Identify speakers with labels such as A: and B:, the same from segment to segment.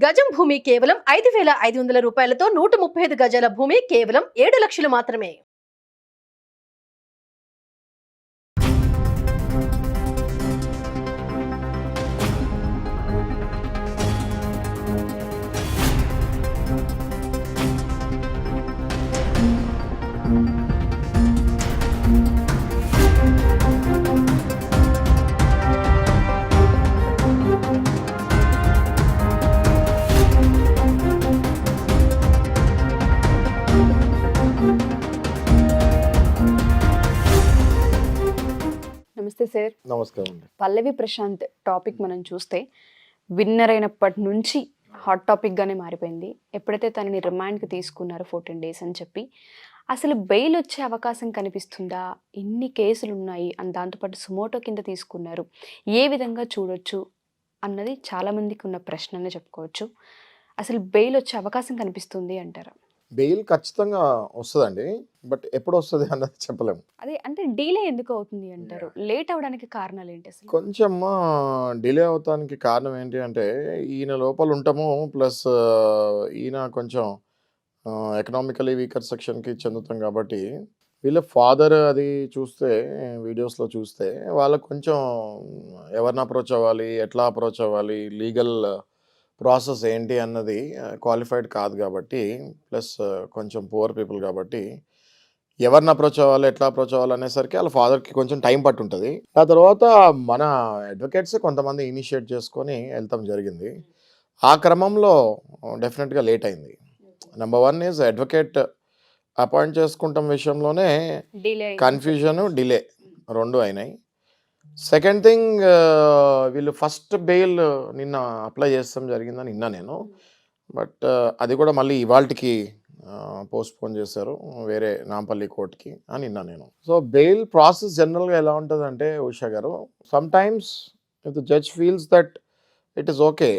A: గజం భూమి కేవలం 5,500 రూపాయలతో 135 గజాల భూమి కేవలం 7 లక్షలు మాత్రమే.
B: నమస్తే సార్.
C: నమస్కారం అండి.
B: పల్లవి ప్రశాంత్ టాపిక్ మనం చూస్తే విన్నర్ అయినప్పటి నుంచి హాట్ టాపిక్గానే మారిపోయింది. ఎప్పుడైతే తనని రిమాండ్కి తీసుకున్నారో 14 days అని చెప్పి, అసలు బెయిల్ వచ్చే అవకాశం కనిపిస్తుందా? ఇన్ని కేసులు ఉన్నాయి అని దాంతోపాటు సుమోటో కింద తీసుకున్నారు, ఏ విధంగా చూడొచ్చు అన్నది చాలామందికి ఉన్న ప్రశ్ననే చెప్పుకోవచ్చు. అసలు బెయిల్ వచ్చే అవకాశం కనిపిస్తుంది అంటారా?
C: బెయిల్ ఖచ్చితంగా వస్తుందండి, బట్ ఎప్పుడు వస్తుంది అన్నది చెప్పలేము.
B: అదే అంటే డిలే ఎందుకు అవుతుంది అంటారు? లేట్ అవడానికి కారణాలు ఏంటి అసలు?
C: కొంచెం డిలే అవటానికి కారణం ఏంటి అంటే ఈయన లోపల ఉంటాము, ప్లస్ ఈయన కొంచెం ఎకనామికలీ వీకర్ సెక్షన్కి చెందుతాం కాబట్టి వీళ్ళ ఫాదర్ అది చూస్తే వీడియోస్లో చూస్తే వాళ్ళకు కొంచెం ఎవరిని అప్రోచ్ అవ్వాలి, ఎట్లా అప్రోచ్ అవ్వాలి, లీగల్ ప్రాసెస్ ఏంటి అన్నది క్వాలిఫైడ్ కాదు కాబట్టి, ప్లస్ కొంచెం పువర్ పీపుల్ కాబట్టి ఎవరిని అప్రోచ్ అవ్వాలి, ఎట్లా అప్రోచ్ అవ్వాలి అనేసరికి వాళ్ళ ఫాదర్కి కొంచెం టైం పట్టుంటుంది. ఆ తర్వాత మన అడ్వకేట్స్ కొంతమంది ఇనిషియేట్ చేసుకొని వెళ్తాం జరిగింది. ఆ క్రమంలో డెఫినెట్గా లేట్ అయింది. నెంబర్ 1 ఈజ్ అడ్వకేట్ అపాయింట్ చేసుకుంటాం విషయంలోనే కన్ఫ్యూజన్, డిలే 2 అయినాయి. సెకండ్ థింగ్, వీళ్ళు ఫస్ట్ బెయిల్ నిన్న అప్లై చేస్తాం జరిగిందని విన్నా నేను, బట్ అది కూడా మళ్ళీ ఇవాళకి పోస్ట్పోన్ చేశారు వేరే నాంపల్లి కోర్టుకి అని విన్నా నేను. సో బెయిల్ ప్రాసెస్ జనరల్గా ఎలా ఉంటుందంటే ఉషా గారు, sometimes if the judge feels that it is okay,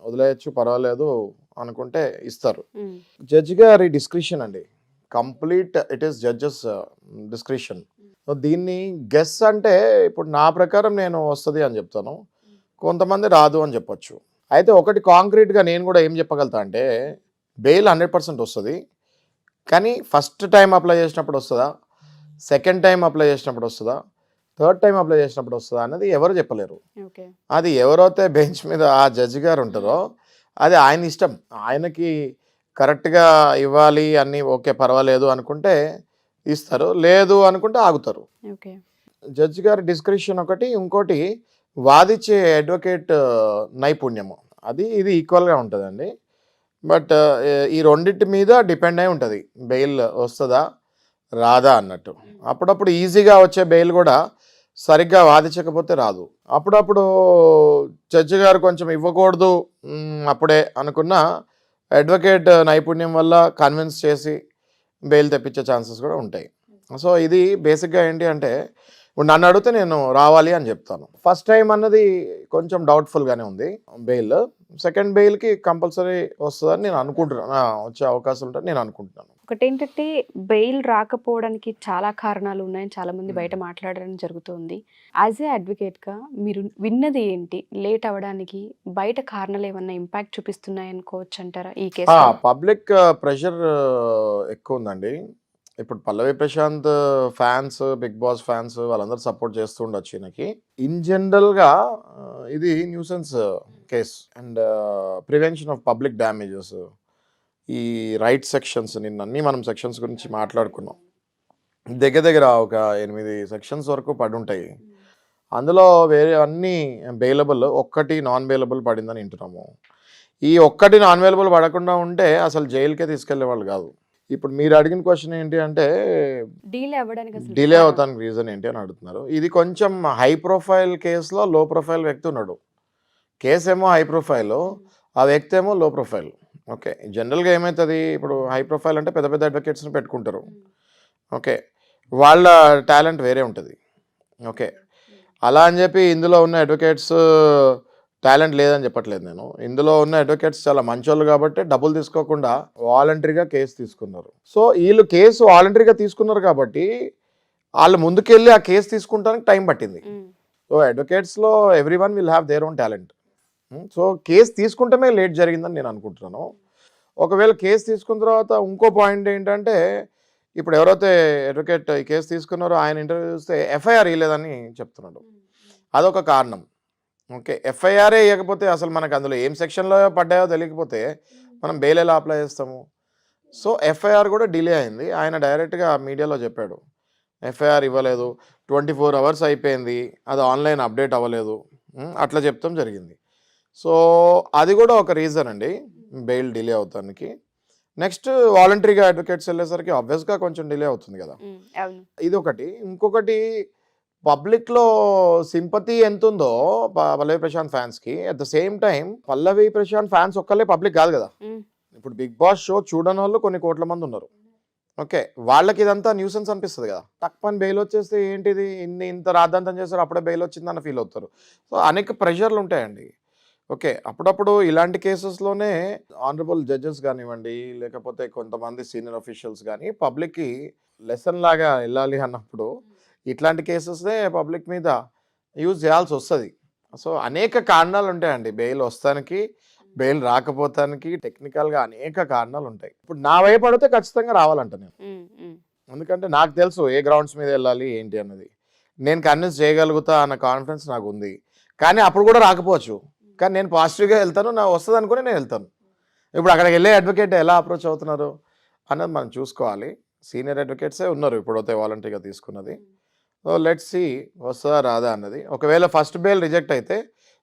C: వదిలేయచ్చు పర్వాలేదు అనుకుంటే ఇస్తారు. జడ్జి గారి డిస్క్రిషన్ అండి, complete it is judges discretion. So దీన్ని గెస్ అంటే ఇప్పుడు నా ప్రకారం నేను వస్తుంది అని చెప్తాను, కొంతమంది రాదు అని చెప్పొచ్చు. అయితే ఒకటి కాంక్రీట్గా నేను కూడా ఏం చెప్పగలుగుతా అంటే బెయిల్ 100% వస్తుంది, కానీ ఫస్ట్ టైం అప్లై చేసినప్పుడు వస్తుందా, సెకండ్ టైం అప్లై చేసినప్పుడు వస్తుందా, థర్డ్ టైం అప్లై చేసినప్పుడు వస్తుందా అన్నది ఎవరు చెప్పలేరు. అది ఎవరైతే బెంచ్ మీద ఆ జడ్జి గారు ఉంటారో అది ఆయన ఇష్టం. ఆయనకి కరెక్ట్గా ఇవ్వాలి అన్నీ ఓకే పర్వాలేదు అనుకుంటే ఇస్తారు, లేదు అనుకుంటే ఆగుతారు. జడ్జి గారి డిస్క్రిప్షన్ ఒకటి, ఇంకోటి వాదించే అడ్వకేట్ నైపుణ్యము, అది ఇది ఈక్వల్గా ఉంటుందండి. బట్ ఈ రెండింటి మీద డిపెండ్ అయి ఉంటుంది బెయిల్ వస్తుందా రాదా అన్నట్టు. అప్పుడప్పుడు ఈజీగా వచ్చే బెయిల్ కూడా సరిగ్గా వాదించకపోతే రాదు. అప్పుడప్పుడు జడ్జి గారు కొంచెం ఇవ్వకూడదు అప్పుడే అనుకున్న అడ్వకేట్ నైపుణ్యం వల్ల కన్విన్స్ చేసి బెయిల్ తెప్పించే ఛాన్సెస్ కూడా ఉంటాయి. సో ఇది బేసిక్గా ఏంటి అంటే ఇప్పుడు నన్ను అడిగితే నేను రావాలి అని చెప్తాను. ఫస్ట్ టైం అన్నది కొంచెం డౌట్ఫుల్గానే ఉంది బెయిల్. సెకండ్ బెయిల్కి కంపల్సరీ వస్తుందని నేను అనుకుంటున్నాను, వచ్చే అవకాశం ఉంటుందని నేను అనుకుంటున్నాను.
B: ఒకటేంటంటే బెయిల్ రాకపోవడానికి చాలా కారణాలు ఉన్నాయని చాలా మంది బయట మాట్లాడడం జరుగుతుంది. యాజ్ ఏ అడ్వకేట్గా మీరు విన్నది ఏంటి? లేట్ అవ్వడానికి బయట కారణాలు ఏమన్నా ఇంపాక్ట్ చూపిస్తున్నాయి అనుకోవచ్చు అంటారా ఈ కేసు?
C: పబ్లిక్ ప్రెషర్ ఎక్కువ ఉందండి. ఇప్పుడు Pallavi Prashanth fans, big boss fans వాళ్ళందరూ సపోర్ట్ చేస్తూ ఉండొచ్చు ఈయనకి. ఇన్ జనరల్గా ఇది nuisance case and prevention of public damages, ఈ రైట్ సెక్షన్స్, నిన్నన్నీ మనం సెక్షన్స్ గురించి మాట్లాడుకున్నాం. దగ్గర ఒక 8 సెక్షన్స్ వరకు పడి ఉంటాయి. అందులో వేరే అన్నీ బెయిలబుల్, ఒక్కటి నాన్ బెయిలబుల్ పడిందని వింటున్నాము. ఈ ఒక్కటి నాన్ బెయిలబుల్ పడకుండా ఉంటే అసలు జైలుకే తీసుకెళ్లే వాళ్ళు కాదు. ఇప్పుడు మీరు అడిగిన క్వశ్చన్ ఏంటి అంటే డిలే అవుతానికి రీజన్ ఏంటి అని అడుగుతున్నారు. ఇది కొంచెం హై ప్రొఫైల్ కేసులో లో ప్రొఫైల్ వ్యక్తి ఉన్నాడు. కేసు ఏమో హై ప్రొఫైల్, ఆ వ్యక్తి ఏమో లో ప్రొఫైల్. ఓకే, జనరల్గా ఏమవుతుంది, ఇప్పుడు హై ప్రొఫైల్ అంటే పెద్ద పెద్ద అడ్వకేట్స్ని పెట్టుకుంటారు. ఓకే, వాళ్ళ టాలెంట్ వేరే ఉంటుంది. ఓకే, అలా అని చెప్పి ఇందులో ఉన్న అడ్వకేట్స్ టాలెంట్ లేదని చెప్పట్లేదు నేను. ఇందులో ఉన్న అడ్వకేట్స్ చాలా మంచోళ్ళు కాబట్టి డబ్బులు తీసుకోకుండా వాలంటరీగా కేసు తీసుకున్నారు. సో వీళ్ళు కేసు వాలంటరీగా తీసుకున్నారు కాబట్టి వాళ్ళు ముందుకెళ్ళి ఆ కేసు తీసుకుంటానికి టైం పట్టింది. సో అడ్వకేట్స్లో every one will have there own talent. So case తీసుకుంటమే లేట్ జరిగిందని నేను అనుకుంటున్నాను. ఒకవేళ కేసు తీసుకున్న తర్వాత ఇంకో పాయింట్ ఏంటంటే, ఇప్పుడు ఎవరైతే అడ్వకేట్ ఈ కేసు తీసుకున్నారో ఆయన ఇంటర్వ్యూ చూస్తే ఎఫ్ఐఆర్ ఇవ్వలేదని చెప్తున్నాడు. అదొక కారణం. ఓకే, ఎఫ్ఐఆరే ఇవ్వకపోతే అసలు మనకు అందులో ఏం సెక్షన్లో పడ్డాయో తెలియకపోతే మనం బెయిల్ ఎలా అప్లై చేస్తాము? సో ఎఫ్ఐఆర్ కూడా డిలే అయింది. ఆయన డైరెక్ట్గా మీడియాలో చెప్పాడు, ఎఫ్ఐఆర్ ఇవ్వలేదు, 24 hours అయిపోయింది, అది ఆన్లైన్ అప్డేట్ అవ్వలేదు, అట్లా చెప్తాం జరిగింది. సో అది కూడా ఒక రీజన్ అండి బెయిల్ డిలే అవుతానికి. నెక్స్ట్ వాలంటరీగా అడ్వకేట్స్ వెళ్ళేసరికి ఆబ్వియస్గా కొంచెం డిలే అవుతుంది కదా,
B: అవును.
C: ఇది ఒకటి. ఇంకొకటి, పబ్లిక్లో సింపతి ఎంత ఉందో పల్లవి ప్రశాంత్ ఫ్యాన్స్కి, at the same time Pallavi Prashanth fans ఒక్కళ్ళే పబ్లిక్ కాదు కదా. ఇప్పుడు బిగ్ బాస్ షో చూడని వాళ్ళు కొన్ని కోట్ల మంది ఉన్నారు. ఓకే, వాళ్ళకి ఇదంతా న్యూసెన్స్ అనిపిస్తుంది కదా. తక్కువ బెయిల్ వచ్చేస్తే ఏంటిది, ఇంత రాద్ధాంతం చేస్తారు, అప్పుడే బెయిల్ వచ్చిందని ఫీల్ అవుతారు. సో అనేక ప్రెషర్లు ఉంటాయండి. ఓకే, అప్పుడప్పుడు ఇలాంటి కేసెస్లోనే ఆనరబుల్ జడ్జెస్ కానివ్వండి, లేకపోతే కొంతమంది సీనియర్ అఫీషియల్స్ కానీ పబ్లిక్కి లెసన్ లాగా వెళ్ళాలి అన్నప్పుడు ఇట్లాంటి కేసెస్నే పబ్లిక్ మీద యూజ్ చేయాల్సి వస్తుంది. సో అనేక కారణాలు ఉంటాయండి బెయిల్ వస్తానికి, బెయిల్ రాకపోతానికి, టెక్నికల్గా అనేక కారణాలు ఉంటాయి. ఇప్పుడు నా వైపు అడిగితే ఖచ్చితంగా రావాలంట నేను, ఎందుకంటే నాకు తెలుసు ఏ గ్రౌండ్స్ మీద వెళ్ళాలి ఏంటి అన్నది. నేను కన్విన్స్ చేయగలుగుతా అన్న కాన్ఫిడెన్స్ నాకు ఉంది. కానీ అప్పుడు కూడా రాకపోవచ్చు, కానీ నేను పాజిటివ్గా వెళ్తాను, నా వస్తుంది అనుకుని నేను వెళ్తాను. ఇప్పుడు అక్కడికి వెళ్ళే అడ్వకేట్ ఎలా అప్రోచ్ అవుతున్నారు అన్నది మనం చూసుకోవాలి. సీనియర్ అడ్వకేట్సే ఉన్నారు ఇప్పుడైతే వాలంటరీగా తీసుకున్నది. సో లెట్స్ సీ వస్తుందా రాదా అన్నది. ఒకవేళ ఫస్ట్ బెయిల్ రిజెక్ట్ అయితే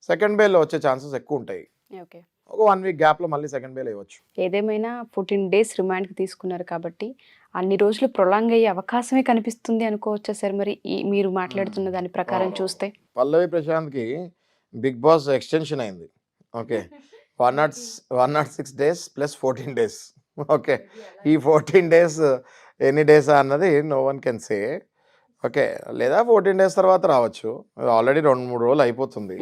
C: సెకండ్ బెయిల్లో వచ్చే ఛాన్సెస్ ఎక్కువ ఉంటాయి.
B: ఓకే,
C: ఒక 1 week గ్యాప్లో మళ్ళీ సెకండ్ బెయిల్ ఇవ్వచ్చు.
B: ఏదేమైనా 14 days రిమాండ్కి తీసుకున్నారు కాబట్టి అన్ని రోజులు ప్రొలాంగ్ అయ్యే అవకాశమే కనిపిస్తుంది అనుకోవచ్చా సార్? మరి మీరు మాట్లాడుతున్న దాని ప్రకారం చూస్తే
C: పల్లవి ప్రశాంత్కి బిగ్ బాస్ ఎక్స్టెన్షన్ అయింది. Okay, 106 days plus 14 days. Okay, ఈ 14 days ఎన్ని డేస్ అన్నది no one can say. Okay, లేదా 14 days తర్వాత రావచ్చు. ఆల్రెడీ 2-3 రోజులు అయిపోతుంది.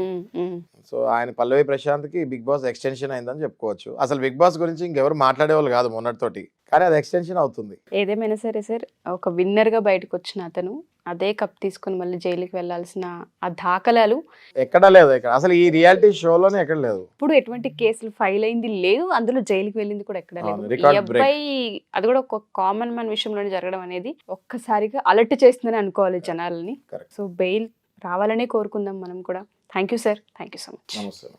C: సో ఆయన పల్లవి ప్రశాంత్కి బిగ్ బాస్ ఎక్స్టెన్షన్ అయిందని చెప్పుకోవచ్చు. అసలు బిగ్ బాస్ గురించి ఇంకెవరు మాట్లాడేవాళ్ళు కాదు మొన్నటితోటి, కానీ అది ఎక్స్టెన్షన్ అవుతుంది.
B: ఏదేమైనా సరే సార్, ఒక విన్నర్గా బయటకు వచ్చిన అతను అదే కప్ తీసుకుని మళ్ళీ జైలుకి వెళ్ళాల్సిన ఆ దాఖలాలు
C: ఎక్కడా లేదు. ఇక్కడ అసలు ఈ రియాలిటీ షోలోనే ఎక్కడ లేదు.
B: ఇప్పుడు ఎటువంటి కేసులు ఫైల్ అయింది లేదు, అందులో జైలుకి వెళ్ళింది కూడా ఎక్కడ లేదు.
C: record
B: ఈ అబ్బాయి అది కూడా ఒక కామన్ మ్యాన్ విషయంలోనే జరగడం అనేది ఒక్కసారిగా అలర్ట్ చేస్తుందని అనుకోవాలి జనాలని.
C: Correct.
B: సో బెయిల్ రావాలనే కోరుకుందాం మనం కూడా. Thank you sir, thank you so much.
C: నమస్తే.